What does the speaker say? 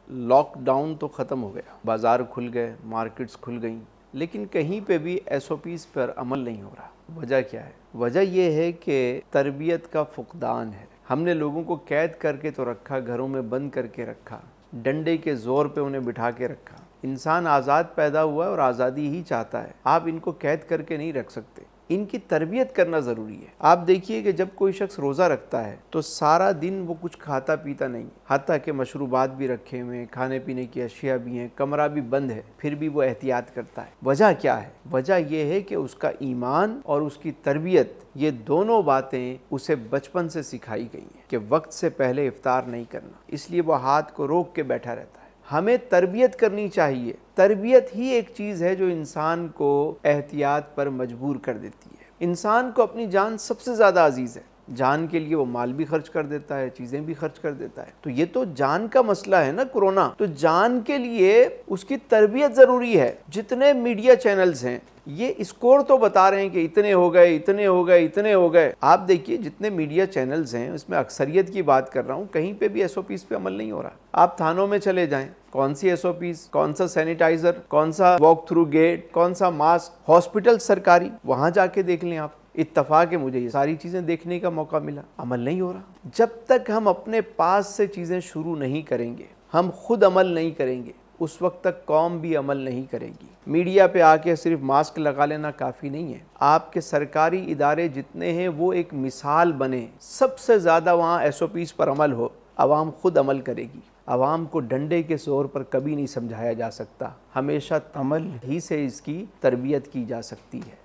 Lock down تو ختم ہو گیا، بازار کھل گئے، مارکیٹس کھل گئیں، لیکن کہیں پہ بھی ایس او پیز پر عمل نہیں ہو رہا۔ وجہ کیا ہے؟ وجہ یہ ہے کہ تربیت کا فقدان ہے۔ ہم نے لوگوں کو قید کر کے تو رکھا، گھروں میں بند کر کے رکھا، ڈنڈے کے زور پہ انہیں بٹھا کے رکھا۔ انسان آزاد پیدا ہوا ہے اور آزادی ہی چاہتا ہے، آپ ان کو قید کر کے نہیں رکھ سکتے۔ ان کی تربیت کرنا ضروری ہے۔ آپ دیکھیے کہ جب کوئی شخص روزہ رکھتا ہے تو سارا دن وہ کچھ کھاتا پیتا نہیں، حتیٰ کہ مشروبات بھی رکھے ہوئے ہیں، کھانے پینے کی اشیاء بھی ہیں، کمرہ بھی بند ہے، پھر بھی وہ احتیاط کرتا ہے۔ وجہ کیا ہے؟ وجہ یہ ہے کہ اس کا ایمان اور اس کی تربیت، یہ دونوں باتیں اسے بچپن سے سکھائی گئی ہیں کہ وقت سے پہلے افطار نہیں کرنا، اس لیے وہ ہاتھ کو روک کے بیٹھا رہتا ہے۔ ہمیں تربیت کرنی چاہیے۔ تربیت ہی ایک چیز ہے جو انسان کو احتیاط پر مجبور کر دیتی ہے۔ انسان کو اپنی جان سب سے زیادہ عزیز ہے، جان کے لیے وہ مال بھی خرچ کر دیتا ہے، چیزیں بھی خرچ کر دیتا ہے۔ تو یہ تو جان کا مسئلہ ہے نا کورونا، تو جان کے لیے اس کی تربیت ضروری ہے۔ جتنے میڈیا چینلز ہیں یہ اسکور تو بتا رہے ہیں کہ اتنے ہو گئے، اتنے ہو گئے، اتنے ہو گئے۔ آپ دیکھیے جتنے میڈیا چینلز ہیں اس میں اکثریت کی بات کر رہا ہوں، کہیں پہ بھی ایس او پیز پہ عمل نہیں ہو رہا۔ آپ تھانوں میں چلے جائیں، کون سی ایس او پیز، کون سا سینیٹائزر، کون سا واک تھرو گیٹ، کون سا ماسک، ہاسپٹل سرکاری، وہاں جا کے دیکھ لیں آپ۔ اتفاق ہے مجھے یہ ساری چیزیں دیکھنے کا موقع ملا، عمل نہیں ہو رہا۔ جب تک ہم اپنے پاس سے چیزیں شروع نہیں کریں گے، ہم خود عمل نہیں کریں گے، اس وقت تک قوم بھی عمل نہیں کرے گی۔ میڈیا پہ آ کے صرف ماسک لگا لینا کافی نہیں ہے۔ آپ کے سرکاری ادارے جتنے ہیں وہ ایک مثال بنے، سب سے زیادہ وہاں ایس او پیز پر عمل ہو، عوام خود عمل کرے گی۔ عوام کو ڈنڈے کے زور پر کبھی نہیں سمجھایا جا سکتا، ہمیشہ عمل ہی سے اس کی تربیت کی جا سکتی ہے۔